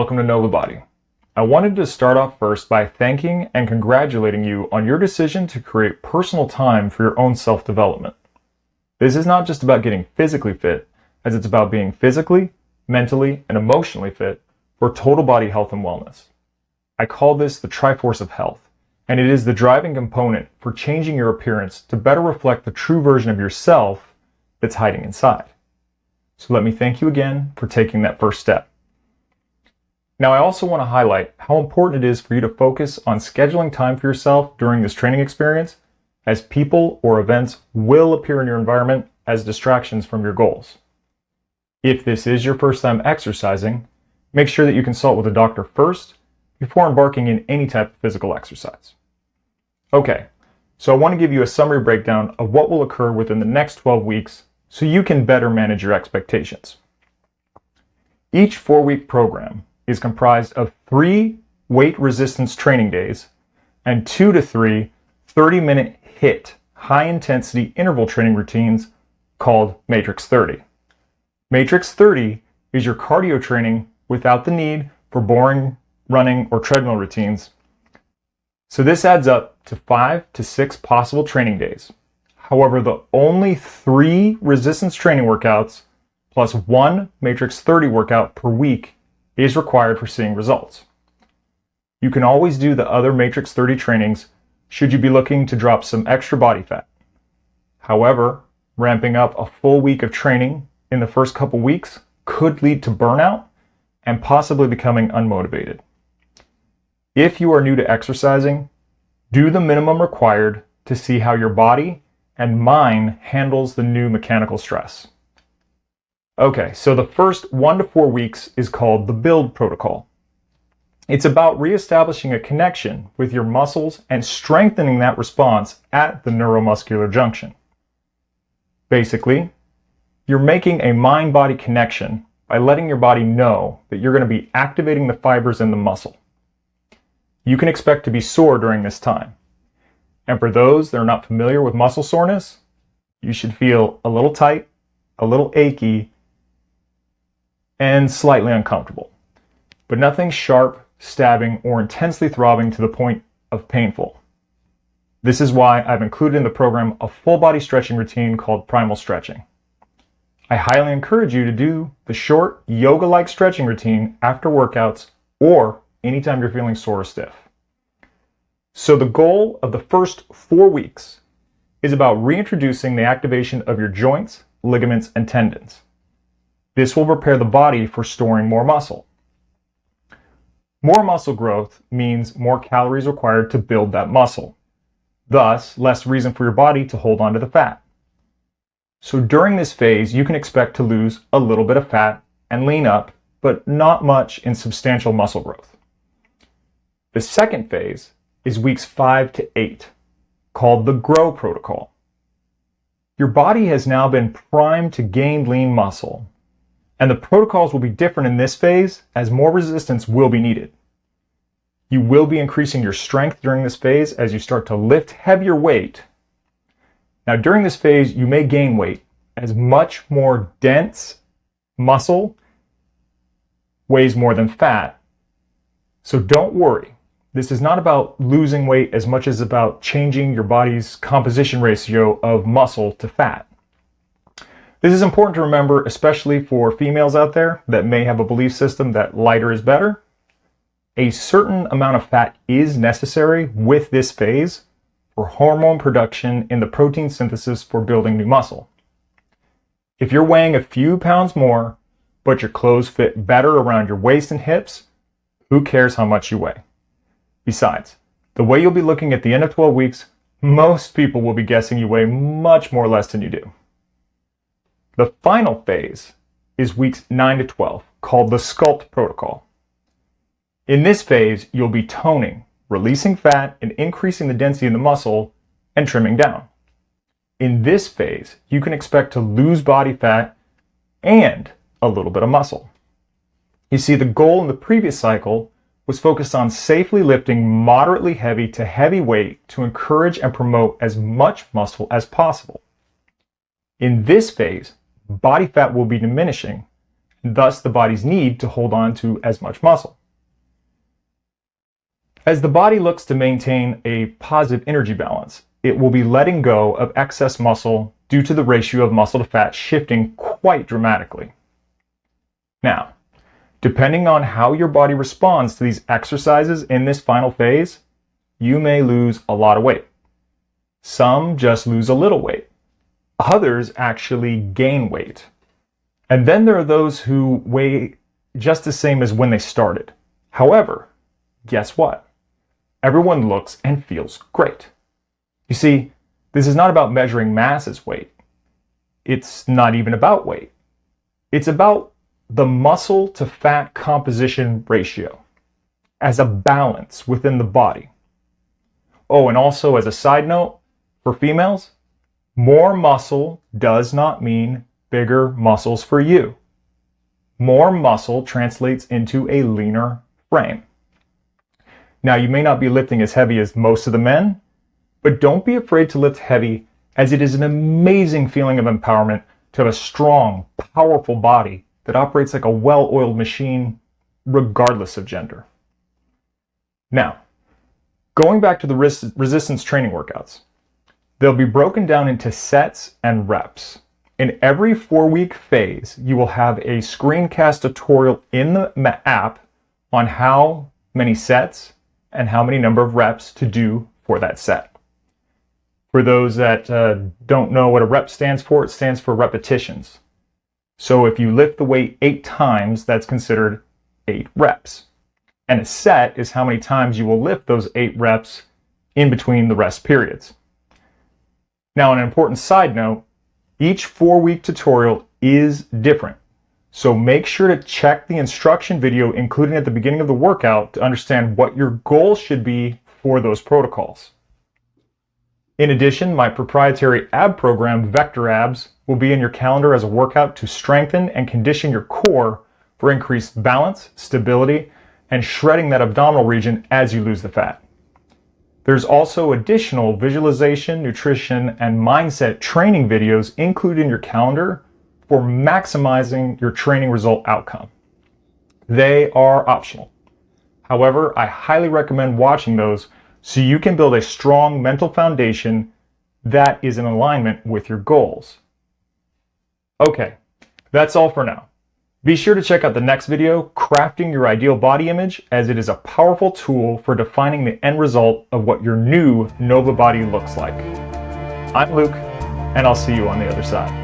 welcome to Know the Body. I wanted to start off first by thanking and congratulating you on your decision to create personal time for your own self-development. This is not just about getting physically fit, as it's about being physically, mentally, and emotionally fit for total body health and wellness. I call this the Triforce of Health, and it is the driving component for changing your appearance to better reflect the true version of yourself that's hiding inside. So let me thank you again for taking that first step. Now, I also want to highlight how important it is for you to focus on scheduling time for yourself during this training experience, as people or events will appear in your environment as distractions from your goals. If this is your first time exercising, make sure that you consult with a doctor first before embarking in any type of physical exercise. Okay, so I want to give you a summary breakdown of what will occur within the next 12 weeks so you can better manage your expectations. Each 4-week program is comprised of 3 weight resistance training days and 2 to 3 30-minute HIIT, high-intensity interval training routines called Matrix 30. Matrix 30 is your cardio training without the need for boring running or treadmill routines. So this adds up to 5 to 6 possible training days. However, the only 3 resistance training workouts plus 1 Matrix 30 workout per week is required for seeing results. You can always do the other Matrix 30 trainings should you be looking to drop some extra body fat. However, ramping up a full week of training in the first couple weeks could lead to burnout and possibly becoming unmotivated. If you are new to exercising, do the minimum required to see how your body and mind handles the new mechanical stress. Okay, so the first 1 to 4 weeks is called the build protocol. It's about reestablishing a connection with your muscles and strengthening that response at the neuromuscular junction. Basically, you're making a mind-body connection by letting your body know that you're going to be activating the fibers in the muscle. You can expect to be sore during this time. And for those that are not familiar with muscle soreness, you should feel a little tight, a little achy, and slightly uncomfortable, but nothing sharp, stabbing, or intensely throbbing to the point of painful. This is why I've included in the program a full body stretching routine called primal stretching. I highly encourage you to do the short yoga-like stretching routine after workouts or anytime you're feeling sore or stiff. So the goal of the first 4 weeks is about reintroducing the activation of your joints, ligaments, and tendons. This will prepare the body for storing more muscle. More muscle growth means more calories required to build that muscle. Thus, less reason for your body to hold on to the fat. So during this phase, you can expect to lose a little bit of fat and lean up, but not much in substantial muscle growth. The second phase is weeks 5 to 8, called the grow protocol. Your body has now been primed to gain lean muscle, and the protocols will be different in this phase as more resistance will be needed. You will be increasing your strength during this phase as you start to lift heavier weight. Now, during this phase, you may gain weight as much more dense muscle weighs more than fat. So don't worry. This is not about losing weight as much as about changing your body's composition ratio of muscle to fat. This is important to remember, especially for females out there that may have a belief system that lighter is better. A certain amount of fat is necessary with this phase for hormone production in the protein synthesis for building new muscle. If you're weighing a few pounds more, but your clothes fit better around your waist and hips, who cares how much you weigh? Besides, the way you'll be looking at the end of 12 weeks, most people will be guessing you weigh much more less than you do. The final phase is weeks 9 to 12, called the SCULPT protocol. In this phase, you'll be toning, releasing fat, and increasing the density in the muscle, and trimming down. In this phase, you can expect to lose body fat and a little bit of muscle. You see, the goal in the previous cycle was focused on safely lifting moderately heavy to heavy weight to encourage and promote as much muscle as possible. In this phase, body fat will be diminishing thus the body's need to hold on to as much muscle. As the body looks to maintain a positive energy balance, it will be letting go of excess muscle due to the ratio of muscle to fat shifting quite dramatically. Now, depending on how your body responds to these exercises in this final phase, you may lose a lot of weight. Some just lose a little weight. Others actually gain weight. And then there are those who weigh just the same as when they started. However, guess what? Everyone looks and feels great. You see, this is not about measuring mass as weight. It's not even about weight. It's about the muscle to fat composition ratio as a balance within the body. Oh, and also as a side note, for females, more muscle does not mean bigger muscles for you. More muscle translates into a leaner frame. Now, you may not be lifting as heavy as most of the men, but don't be afraid to lift heavy, as it is an amazing feeling of empowerment to have a strong, powerful body that operates like a well-oiled machine, regardless of gender. Now, going back to the resistance training workouts, they'll be broken down into sets and reps. In every 4-week phase, you will have a screencast tutorial in the app on how many sets and how many number of reps to do for that set. For those that don't know what a rep stands for, it stands for repetitions. So if you lift the weight 8 times, that's considered 8 reps. And a set is how many times you will lift those 8 reps in between the rest periods. Now, an important side note, each 4-week tutorial is different. So make sure to check the instruction video included at the beginning of the workout to understand what your goal should be for those protocols. In addition, my proprietary ab program, Vector Abs, will be in your calendar as a workout to strengthen and condition your core for increased balance, stability, and shredding that abdominal region as you lose the fat. There's also additional visualization, nutrition, and mindset training videos included in your calendar for maximizing your training result outcome. They are optional. However, I highly recommend watching those so you can build a strong mental foundation that is in alignment with your goals. Okay, that's all for now. Be sure to check out the next video, Crafting Your Ideal Body Image, as it is a powerful tool for defining the end result of what your new Nova body looks like. I'm Luke, and I'll see you on the other side.